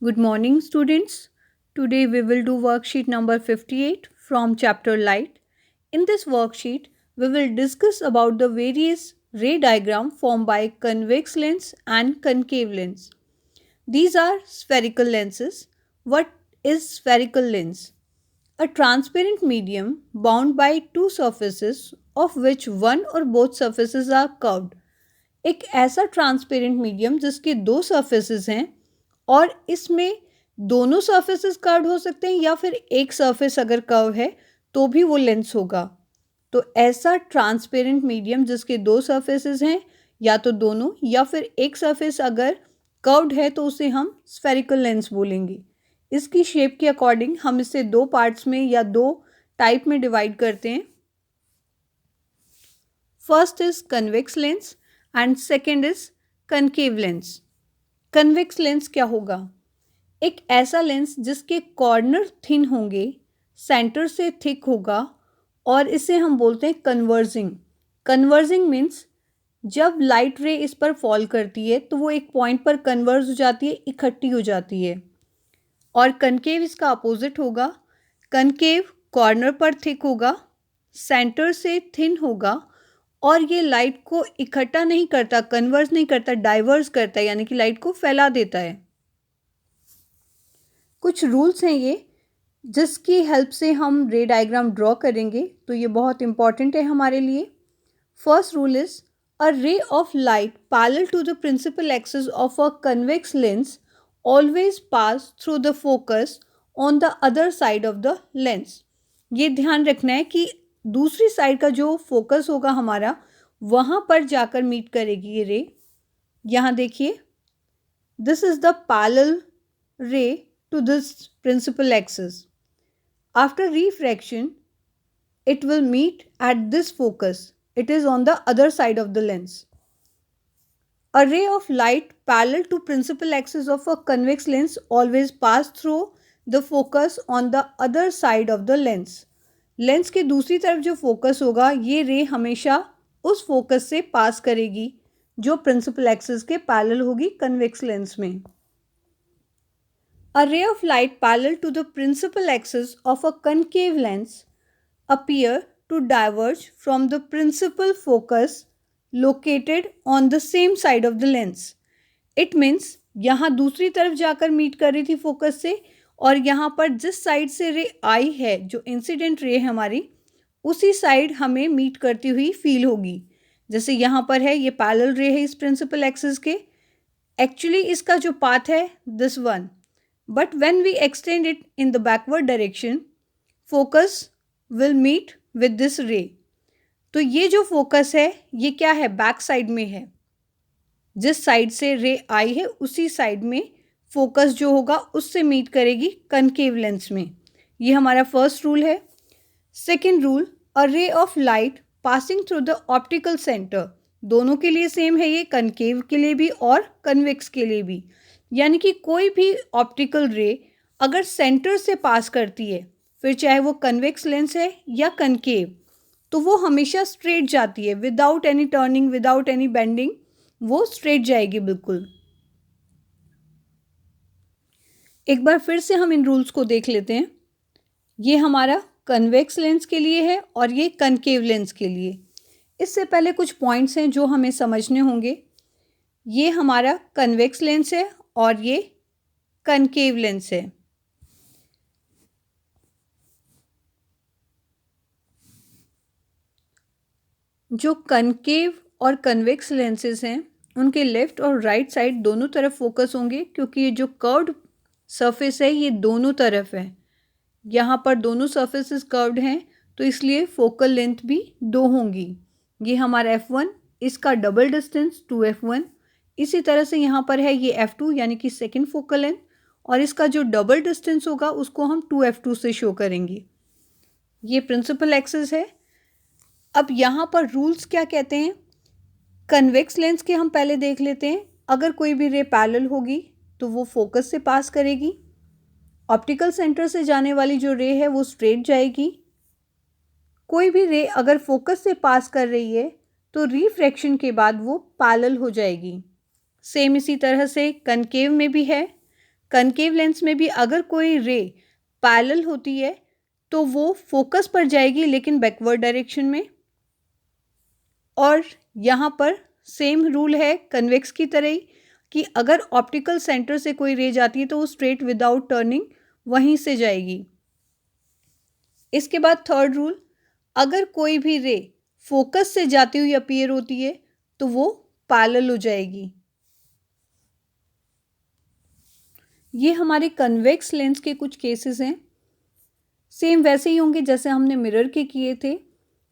Good morning, students. Today we will do worksheet number 58 from chapter Light. In this worksheet, we will discuss about the various ray diagram formed by convex lens and concave lens. These are spherical lenses. What is spherical lens? A transparent medium bound by two surfaces of which one or both surfaces are curved. एक ऐसा transparent medium जिसके दो surfaces हैं और इसमें दोनों surfaces curve हो सकते हैं या फिर एक सरफेस अगर कर्व है तो भी वो लेंस होगा। तो ऐसा ट्रांसपेरेंट मीडियम जिसके दो सरफेसेस हैं या तो दोनों या फिर एक सरफेस अगर कर्व्ड है तो उसे हम स्फेरिकल लेंस बोलेंगे। इसकी शेप के अकॉर्डिंग हम इसे दो पार्ट्स में या दो टाइप में डिवाइड करते हैं। First is convex lens and second is concave lens. Convex lens क्या होगा? एक ऐसा लेंस जिसके कॉर्नर थिन होंगे, सेंटर से थिक होगा और इसे हम बोलते हैं कन्वर्जिंग। कन्वर्जिंग मीन्स जब लाइट रे इस पर फॉल करती है तो वो एक पॉइंट पर कन्वर्ज हो जाती है, इकट्ठी हो जाती है। और कनकेव इसका अपोजिट होगा। कनकेव कॉर्नर पर थिक होगा, सेंटर से थिन होगा और ये लाइट को इकट्ठा नहीं करता, कन्वर्ज नहीं करता, डाइवर्स करता है, यानी कि लाइट को फैला देता है। कुछ रूल्स हैं ये जिसकी हेल्प से हम रे डायग्राम ड्रॉ करेंगे, तो ये बहुत इंपॉर्टेंट है हमारे लिए। First rule is a ray of light parallel to the principal axis of a convex lens always pass through the focus on the other side of the lens. ये ध्यान रखना है कि दूसरी साइड का जो फोकस होगा हमारा वहाँ पर जाकर मीट करेगी ये रे। यहाँ देखिए, दिस इज द पैरेलल रे to this principal axis. After refraction, it will meet at this focus. It is on the other side of the lens. A ray of light parallel to principal axis of a convex lens always pass through the focus on the other side of the lens. Lens के दूसरी तरफ जो focus होगा ये रे हमेशा उस focus से पास करेगी जो प्रिंसिपल एक्सिस के पैरेलल होगी कन्वेक्स लेंस में। A ray of light parallel to the principal axis of a concave lens appear to diverge from the principal focus located on the same side of the lens. It means यहाँ दूसरी तरफ जाकर meet कर रही थी focus से और यहाँ पर जिस साइड से रे आई है, जो इंसिडेंट रे है हमारी, उसी साइड हमें मीट करती हुई फील होगी। जैसे यहाँ पर है, ये पैरेलल रे है इस प्रिंसिपल एक्सिस के। एक्चुअली इसका जो पाथ है this one, but when we extend it in the backward direction, focus will meet with this ray. तो ये जो फोकस है ये क्या है, बैक साइड में है। जिस साइड से रे आई है उसी साइड में फोकस जो होगा उससे मीट करेगी कनकेव लेंस में। ये हमारा फर्स्ट रूल है। Second rule, a ray of light passing through the optical centre. दोनों के लिए सेम है ये, कनकेव के लिए भी और कन्वेक्स के लिए भी। यानी कि कोई भी ऑप्टिकल रे अगर सेंटर से पास करती है, फिर चाहे वो कन्वेक्स लेंस है या कनकेव, तो वो हमेशा स्ट्रेट जाती है, without any turning, without any bending, वो स्ट्रेट जाएगी बिल्कुल। एक बार फिर से हम इन रूल्स को देख लेते हैं। ये हमारा कन्वेक्स लेंस के लिए है और ये कनकेव लेंस के लिए। इससे पहले कुछ पॉइंट्स हैं जो हमें समझने होंगे। ये हमारा कन्वेक्स लेंस है और ये कनकेव लेंस है। जो कनकेव और कन्वेक्स लेंसेज हैं उनके लेफ्ट और राइट साइड दोनों तरफ फोकस होंगे, क्योंकि ये जो कर्व्ड सरफेस है ये दोनों तरफ है। यहाँ पर दोनों सरफेसेस कर्व्ड हैं तो इसलिए फोकल लेंथ भी दो होंगी। ये हमारा F1, इसका डबल डिस्टेंस 2F1। इसी तरह से यहाँ पर है ये F2 यानी कि सेकेंड फोकल लेंथ, और इसका जो डबल डिस्टेंस होगा उसको हम 2F2 से शो करेंगे। ये प्रिंसिपल एक्सिस है। अब यहाँ पर रूल्स क्या कहते हैं, कन्वेक्स लेंस के हम पहले देख लेते हैं। अगर कोई भी रे पैरेलल होगी तो वो फोकस से पास करेगी। ऑप्टिकल सेंटर से जाने वाली जो रे है वो स्ट्रेट जाएगी। कोई भी रे अगर फोकस से पास कर रही है तो रिफ्रैक्शन के बाद वो पैरेलल हो जाएगी। सेम इसी तरह से कनकेव में भी है। कनकेव लेंस में भी अगर कोई रे पैरेलल होती है तो वो फोकस पर जाएगी लेकिन बैकवर्ड डायरेक्शन में। और यहाँ पर सेम रूल है कन्वेक्स की तरह ही कि अगर ऑप्टिकल सेंटर से कोई रे जाती है तो वो स्ट्रेट विदाउट टर्निंग वहीं से जाएगी। इसके बाद थर्ड रूल, अगर कोई भी रे फोकस से जाती हुई अपीयर होती है तो वो पैरेलल हो जाएगी। ये हमारे कन्वेक्स लेंस के कुछ केसेस हैं। सेम वैसे ही होंगे जैसे हमने मिरर के किए थे।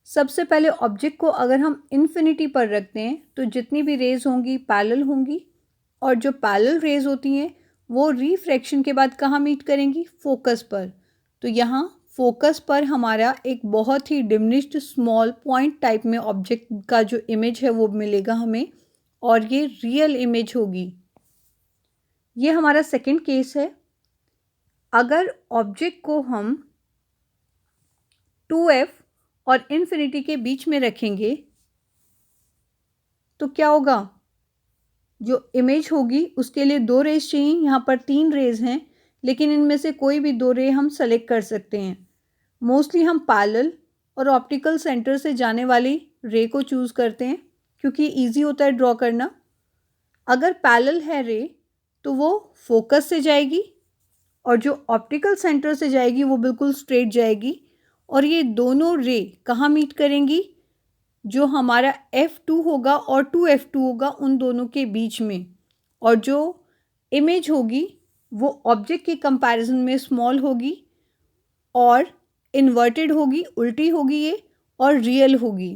सबसे पहले ऑब्जेक्ट को अगर हम इन्फिनिटी पर रखते हैं तो जितनी भी रेज होंगी पैरेलल होंगी, और जो पैरेलल रेज होती हैं वो रिफ्रैक्शन के बाद कहाँ मीट करेंगी? फोकस पर। तो यहाँ फोकस पर हमारा एक बहुत ही डिमिनिश्ड स्मॉल पॉइंट टाइप में ऑब्जेक्ट का जो इमेज है वो मिलेगा हमें, और ये रियल इमेज होगी। ये हमारा सेकंड केस है। अगर ऑब्जेक्ट को हम 2f और इन्फिनिटी के बीच में रखेंगे तो क्या होगा? जो इमेज होगी उसके लिए 2 रेज चाहिए। यहाँ पर 3 रेज हैं, लेकिन इनमें से कोई भी 2 रे हम सेलेक्ट कर सकते हैं। मोस्टली हम पैरेलल और ऑप्टिकल सेंटर से जाने वाली रे को चूज़ करते हैं क्योंकि ईजी होता है ड्रॉ करना। अगर पैरेलल है रे तो वो फोकस से जाएगी, और जो ऑप्टिकल सेंटर से जाएगी वो बिल्कुल स्ट्रेट जाएगी, और ये दोनों रे कहाँ मीट करेंगी? जो हमारा F2 होगा और 2F2 होगा उन दोनों के बीच में, और जो इमेज होगी वो ऑब्जेक्ट के कंपैरिजन में स्मॉल होगी और इन्वर्टेड होगी, उल्टी होगी ये, और रियल होगी।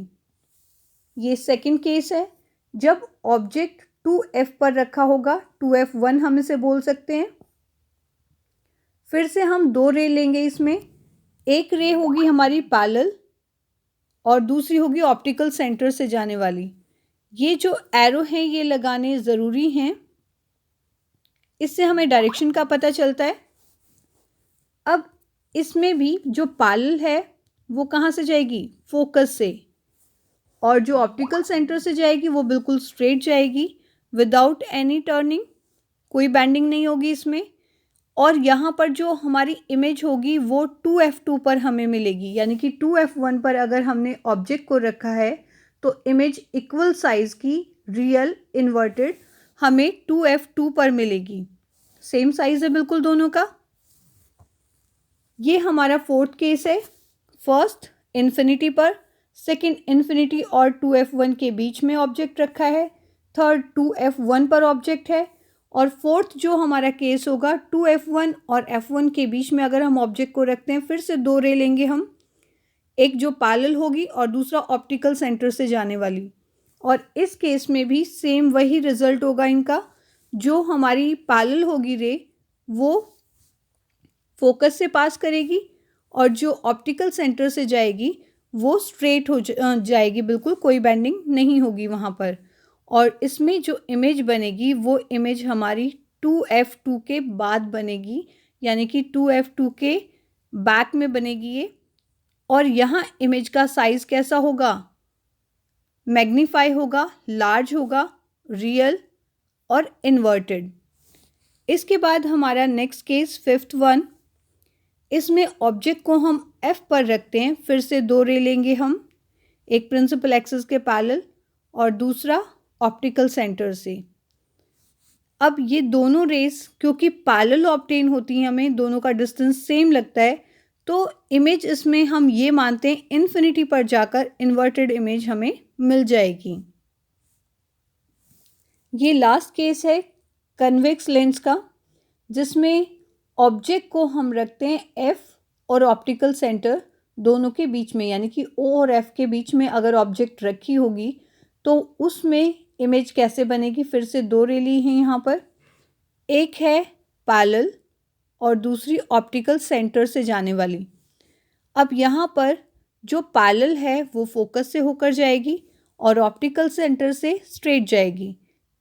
ये सेकंड केस है जब ऑब्जेक्ट 2F पर रखा होगा, 2F1 हम इसे बोल सकते हैं। फिर से हम 2 रे लेंगे इसमें, एक रे होगी हमारी पैरेलल और दूसरी होगी ऑप्टिकल सेंटर से जाने वाली। ये जो एरो हैं ये लगाने ज़रूरी हैं, इससे हमें डायरेक्शन का पता चलता है। अब इसमें भी जो पैरेलल है वो कहाँ से जाएगी? फोकस से, और जो ऑप्टिकल सेंटर से जाएगी वो बिल्कुल स्ट्रेट जाएगी विदाउट एनी टर्निंग, कोई बेंडिंग नहीं होगी इसमें। और यहाँ पर जो हमारी इमेज होगी वो 2F2 पर हमें मिलेगी, यानी कि 2F1 पर अगर हमने ऑब्जेक्ट को रखा है तो इमेज इक्वल साइज़ की रियल इन्वर्टेड हमें 2F2 पर मिलेगी। सेम साइज़ है बिल्कुल दोनों का। ये हमारा फोर्थ केस है। फर्स्ट इन्फिनिटी पर, सेकंड इन्फिनिटी और 2F1 के बीच में ऑब्जेक्ट रखा है, थर्ड 2F1 पर ऑब्जेक्ट है, और फोर्थ जो हमारा केस होगा 2F1 और F1 के बीच में अगर हम ऑब्जेक्ट को रखते हैं। फिर से 2 रे लेंगे हम, एक जो पैरेलल होगी और दूसरा ऑप्टिकल सेंटर से जाने वाली, और इस केस में भी सेम वही रिजल्ट होगा इनका। जो हमारी पैरेलल होगी रे वो फोकस से पास करेगी, और जो ऑप्टिकल सेंटर से जाएगी वो स्ट्रेट हो जाएगी, बिल्कुल कोई बेंडिंग नहीं होगी वहाँ पर। और इसमें जो इमेज बनेगी वो इमेज हमारी 2F2 के बाद बनेगी, यानी कि 2F2 के बैक में बनेगी ये। और यहाँ इमेज का साइज़ कैसा होगा? मैग्नीफाई होगा, लार्ज होगा, रियल और इन्वर्टेड। इसके बाद हमारा नेक्स्ट केस फिफ्थ वन, इसमें ऑब्जेक्ट को हम F पर रखते हैं। फिर से 2 रे लेंगे हम, एक प्रिंसिपल एक्सिस के पैरेलल और दूसरा ऑप्टिकल सेंटर से। अब ये दोनों रेस क्योंकि पैरेलल ऑब्टेन होती हैं, हमें दोनों का डिस्टेंस सेम लगता है, तो इमेज इसमें हम ये मानते हैं इन्फिनिटी पर जाकर इन्वर्टेड इमेज हमें मिल जाएगी। ये लास्ट केस है कन्वेक्स लेंस का, जिसमें ऑब्जेक्ट को हम रखते हैं F और ऑप्टिकल सेंटर दोनों के बीच में, यानी कि O और F के बीच में अगर ऑब्जेक्ट रखी होगी तो उसमें इमेज कैसे बनेगी? फिर से 2 रे ली हैं यहाँ पर, एक है पैरेलल और दूसरी ऑप्टिकल सेंटर से जाने वाली। अब यहाँ पर जो पैरेलल है वो फोकस से होकर जाएगी और ऑप्टिकल सेंटर से स्ट्रेट जाएगी।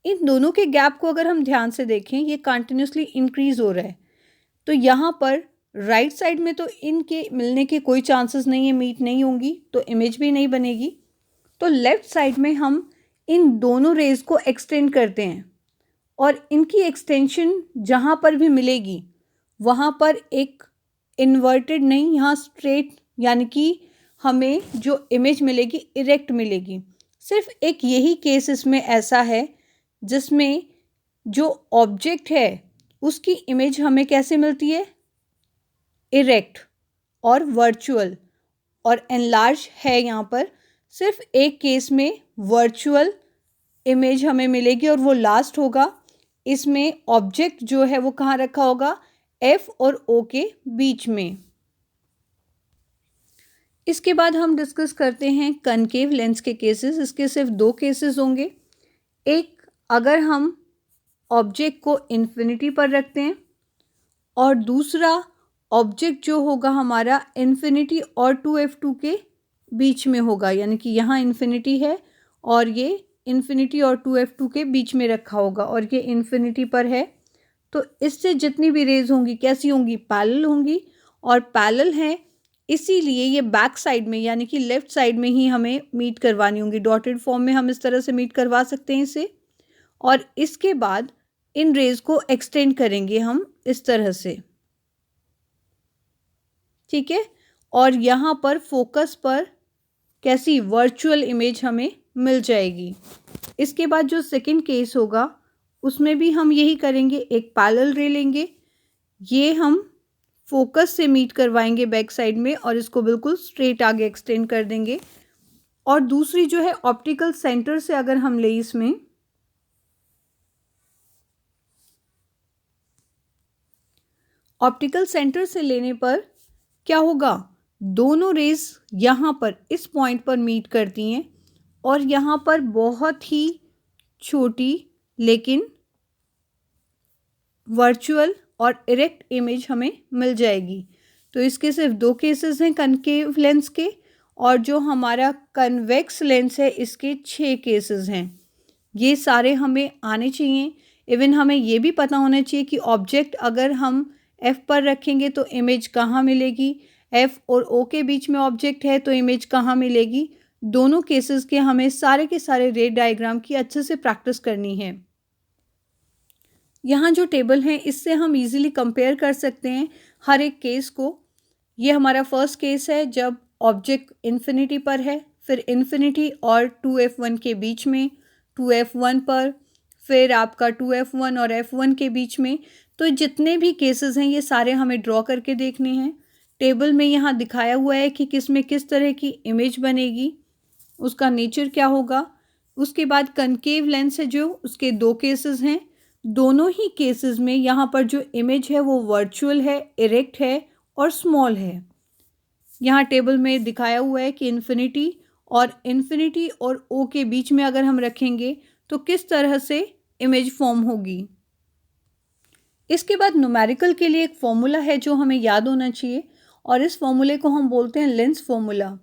इन दोनों के गैप को अगर हम ध्यान से देखें ये कंटिन्यूसली इंक्रीज हो रहा है, तो यहाँ पर राइट साइड में तो इनके मिलने के कोई चांसेस नहीं है, मीट नहीं होंगी तो इमेज भी नहीं बनेगी। तो लेफ़्ट साइड में हम इन दोनों रेज को एक्सटेंड करते हैं और इनकी एक्सटेंशन जहाँ पर भी मिलेगी वहाँ पर एक इन्वर्टेड नहीं, यहाँ स्ट्रेट, यानी कि हमें जो इमेज मिलेगी इरेक्ट मिलेगी। सिर्फ एक यही केस इसमें ऐसा है जिसमें जो ऑब्जेक्ट है उसकी इमेज हमें कैसे मिलती है, इरेक्ट और वर्चुअल, और एनलार्ज है। यहाँ पर सिर्फ एक केस में वर्चुअल इमेज हमें मिलेगी और वो लास्ट होगा। इसमें ऑब्जेक्ट जो है वो कहाँ रखा होगा, एफ और ओ के बीच में। इसके बाद हम डिस्कस करते हैं कनकेव लेंस के केसेस। इसके सिर्फ दो केसेस होंगे। एक, अगर हम ऑब्जेक्ट को इन्फिनिटी पर रखते हैं, और दूसरा ऑब्जेक्ट जो होगा हमारा इन्फिनिटी और 2f2 के बीच में होगा, यानी कि यहाँ इन्फिनिटी है और ये इन्फिनिटी और 2f2 के बीच में रखा होगा और ये इन्फिनिटी पर है। तो इससे जितनी भी रेज होंगी कैसी होंगी, पैरेलल होंगी, और पैरेलल हैं इसीलिए ये बैक साइड में यानी कि लेफ्ट साइड में ही हमें मीट करवानी होंगी। डॉटेड फॉर्म में हम इस तरह से मीट करवा सकते हैं इसे, और इसके बाद इन रेज को एक्सटेंड करेंगे हम इस तरह से, ठीक है। और यहाँ पर फोकस पर कैसी वर्चुअल इमेज हमें मिल जाएगी। इसके बाद जो सेकंड केस होगा उसमें भी हम यही करेंगे, एक पैरेलल रे लेंगे, ये हम फोकस से मीट करवाएंगे बैक साइड में और इसको बिल्कुल स्ट्रेट आगे एक्सटेंड कर देंगे। और दूसरी जो है ऑप्टिकल सेंटर से अगर हम ले, इसमें ऑप्टिकल सेंटर से लेने पर क्या होगा, दोनों रेज यहाँ पर इस पॉइंट पर मीट करती हैं और यहाँ पर बहुत ही छोटी लेकिन वर्चुअल और इरेक्ट इमेज हमें मिल जाएगी। तो इसके सिर्फ दो केसेस हैं कनकेव लेंस के, और जो हमारा कन्वेक्स लेंस है इसके 6 केसेस हैं। ये सारे हमें आने चाहिए। इवन हमें ये भी पता होना चाहिए कि ऑब्जेक्ट अगर हम F पर रखेंगे तो इमेज कहाँ मिलेगी, F और O के बीच में ऑब्जेक्ट है तो इमेज कहाँ मिलेगी। दोनों केसेस के हमें सारे के सारे रे डायग्राम की अच्छे से प्रैक्टिस करनी है। यहाँ जो टेबल है इससे हम इजीली कंपेयर कर सकते हैं हर एक केस को। ये हमारा फर्स्ट केस है जब ऑब्जेक्ट इन्फिनिटी पर है, फिर इन्फिनिटी और 2f1 के बीच में, 2f1 पर, फिर आपका 2f1 और f1 के बीच में। तो जितने भी केसेस हैं ये सारे हमें ड्रॉ करके देखने हैं। टेबल में यहाँ दिखाया हुआ है कि किस में किस तरह की इमेज बनेगी, उसका नेचर क्या होगा। उसके बाद कनकेव लेंस है जो, उसके 2 केसेस हैं। दोनों ही केसेस में यहाँ पर जो इमेज है वो वर्चुअल है, इरेक्ट है और स्मॉल है। यहाँ टेबल में दिखाया हुआ है कि इन्फिनिटी और ओ के बीच में अगर हम रखेंगे तो किस तरह से इमेज फॉर्म होगी। इसके बाद न्यूमेरिकल के लिए एक फॉर्मूला है जो हमें याद होना चाहिए, और इस फॉर्मूले को हम बोलते हैं लेंस फॉर्मूला।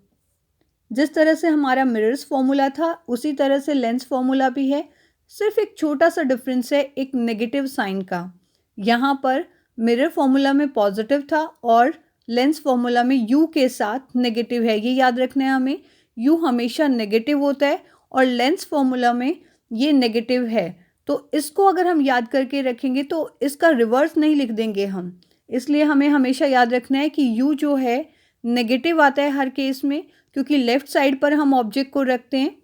जिस तरह से हमारा मिरर्स फॉर्मूला था उसी तरह से लेंस फॉर्मूला भी है। सिर्फ एक छोटा सा डिफरेंस है, एक नेगेटिव साइन का। यहाँ पर मिरर फॉर्मूला में पॉजिटिव था और लेंस फॉर्मूला में यू के साथ नेगेटिव है। ये याद रखना है हमें, यू हमेशा नेगेटिव होता है और लेंस फॉर्मूला में ये नेगेटिव है। तो इसको अगर हम याद करके रखेंगे तो इसका रिवर्स नहीं लिख देंगे हम, इसलिए हमें हमेशा याद रखना है कि यू जो है नेगेटिव आता है हर केस में, क्योंकि लेफ़्ट साइड पर हम ऑब्जेक्ट को रखते हैं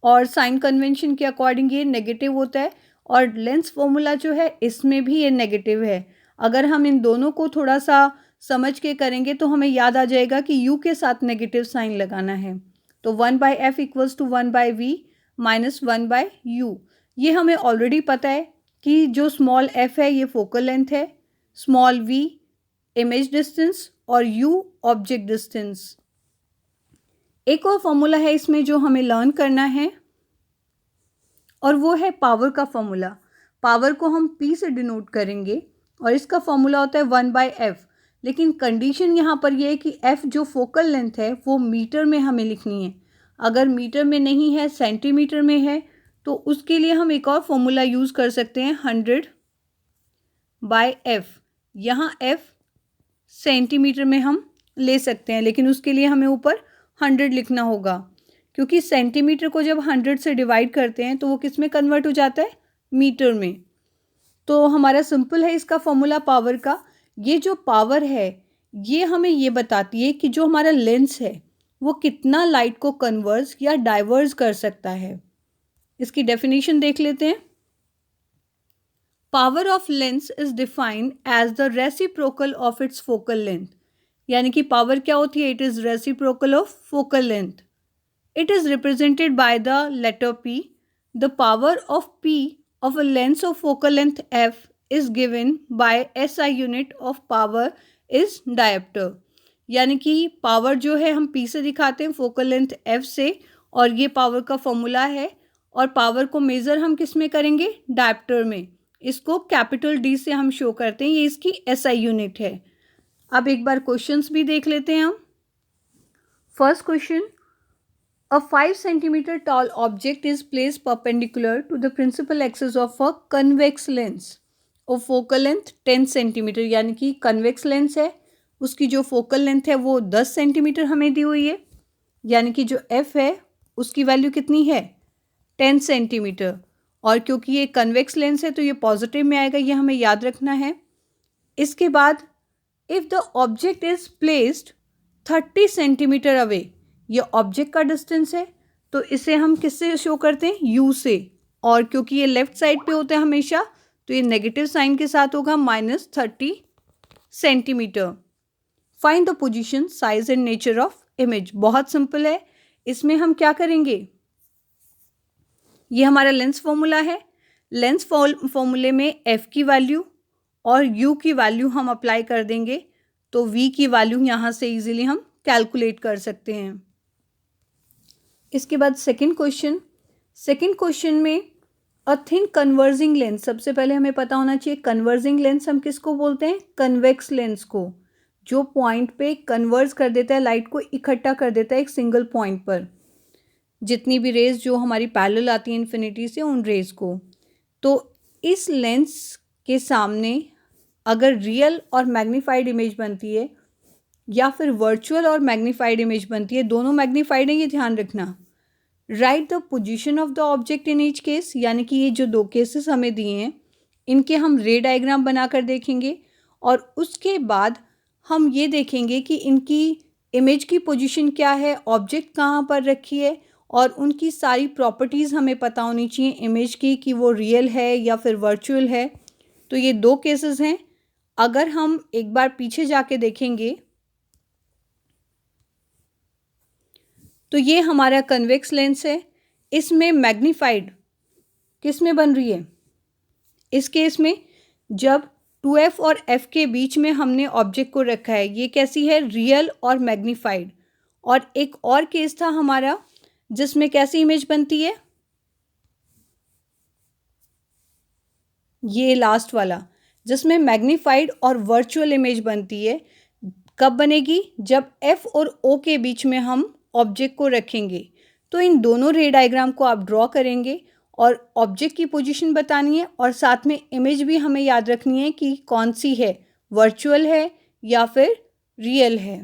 और साइन कन्वेंशन के अकॉर्डिंग ये नेगेटिव होता है। और लेंस फॉर्मूला जो है इसमें भी ये नेगेटिव है। अगर हम इन दोनों को थोड़ा सा समझ के करेंगे तो हमें याद आ जाएगा कि यू के साथ नेगेटिव साइन लगाना है। तो 1/f equals to 1/v minus 1/u। ये हमें ऑलरेडी पता है कि जो स्मॉल f है ये फोकल लेंथ है, स्मॉल v इमेज डिस्टेंस और u ऑब्जेक्ट डिस्टेंस। एक और फॉर्मूला है इसमें जो हमें लर्न करना है और वो है पावर का फॉर्मूला। पावर को हम p से डिनोट करेंगे और इसका फॉर्मूला होता है 1/f। लेकिन कंडीशन यहाँ पर ये है कि f जो फोकल लेंथ है वो मीटर में हमें लिखनी है। अगर मीटर में नहीं है, सेंटीमीटर में है, तो उसके लिए हम एक और फॉर्मूला यूज़ कर सकते हैं 100/f। यहाँ f सेंटीमीटर में हम ले सकते हैं, लेकिन उसके लिए हमें ऊपर 100 लिखना होगा, क्योंकि सेंटीमीटर को जब 100 से डिवाइड करते हैं तो वो किस में कन्वर्ट हो जाता है, मीटर में। तो हमारा सिंपल है इसका फॉर्मूला पावर का। ये जो पावर है ये हमें ये बताती है कि जो हमारा लेंस है वो कितना लाइट को कन्वर्ज या डाइवर्ज कर सकता है। इसकी डेफिनेशन देख लेते हैं। Power of lens is defined as the reciprocal of its focal length. यानी कि पावर क्या होती है? It is reciprocal of focal length. It is represented by the letter P. The power of P of a lens of focal length f is given by SI unit of power is diopter। यानी कि power जो है हम P से दिखाते हैं, focal length f से, और ये पावर का फॉर्मूला है। और पावर को मेज़र हम किस में करेंगे? डायप्टर में। इसको कैपिटल D से हम शो करते हैं, ये इसकी SI यूनिट है। अब एक बार क्वेश्चंस भी देख लेते हैं हम। First question, a 5 centimeter tall object is placed perpendicular to the principal axis of a convex lens of focal length 10 centimeter। यानी कि convex lens है, उसकी जो focal length है वो 10 centimeter हमें दी हुई है। यानी कि जो f है उसकी वैल्यू कितनी है? 10 centimeter। और क्योंकि ये convex lens है तो ये पॉजिटिव में आएगा, ये हमें याद रखना है। इसके बाद if the object is placed 30 centimeter away, ये ऑब्जेक्ट का डिस्टेंस है तो इसे हम किससे शो करते हैं? यू से। और क्योंकि ये लेफ्ट साइड पे होता है हमेशा तो ये नेगेटिव साइन के साथ होगा, -30 centimetre. Find the position, size and nature of image. बहुत सिंपल है, इसमें हम क्या करेंगे? ये हमारा लेंस फॉर्मूला है। लेंस फॉर्मूले में एफ की वैल्यू और यू की वैल्यू हम अप्लाई कर देंगे तो वी की वैल्यू यहाँ से इजीली हम कैलकुलेट कर सकते हैं। इसके बाद सेकंड क्वेश्चन में अ थिन कन्वर्जिंग लेंस। सबसे पहले हमें पता होना चाहिए कन्वर्जिंग लेंस हम किसको बोलते हैं? कन्वेक्स लेंस को, जो पॉइंट पे कन्वर्ज कर देता है, लाइट को इकट्ठा कर देता है एक सिंगल पॉइंट पर, जितनी भी रेज जो हमारी पैरेलल आती है इन्फिनिटी से उन रेज को। तो इस लेंस के सामने अगर रियल और मैग्नीफाइड इमेज बनती है या फिर वर्चुअल और मैग्नीफाइड इमेज बनती है, दोनों मैग्नीफाइड है ये ध्यान रखना। Right the position of the object in each case. यानी कि ये जो दो केसेस हमें दिए हैं इनके हम रे डायग्राम बनाकर देखेंगे और उसके बाद हम ये देखेंगे कि इनकी इमेज की पोजीशन क्या है, ऑब्जेक्ट कहाँ पर रखी है, और उनकी सारी प्रॉपर्टीज़ हमें पता होनी चाहिए इमेज की कि वो रियल है या फिर वर्चुअल है। तो ये दो केसेस हैं। अगर हम एक बार पीछे जाके देखेंगे तो ये हमारा कन्वेक्स लेंस है, इसमें मैग्नीफाइड किस में बन रही है? इस केस में जब 2f और f के बीच में हमने ऑब्जेक्ट को रखा है, ये कैसी है? रियल और मैग्नीफाइड। और एक और केस था हमारा जिसमें कैसी इमेज बनती है? ये लास्ट वाला, जिसमें मैग्नीफाइड और वर्चुअल इमेज बनती है। कब बनेगी? जब f और o के बीच में हम ऑब्जेक्ट को रखेंगे। तो इन दोनों रे डायग्राम को आप ड्रॉ करेंगे और ऑब्जेक्ट की पोजीशन बतानी है और साथ में इमेज भी हमें याद रखनी है कि कौन सी है, वर्चुअल है या फिर रियल है।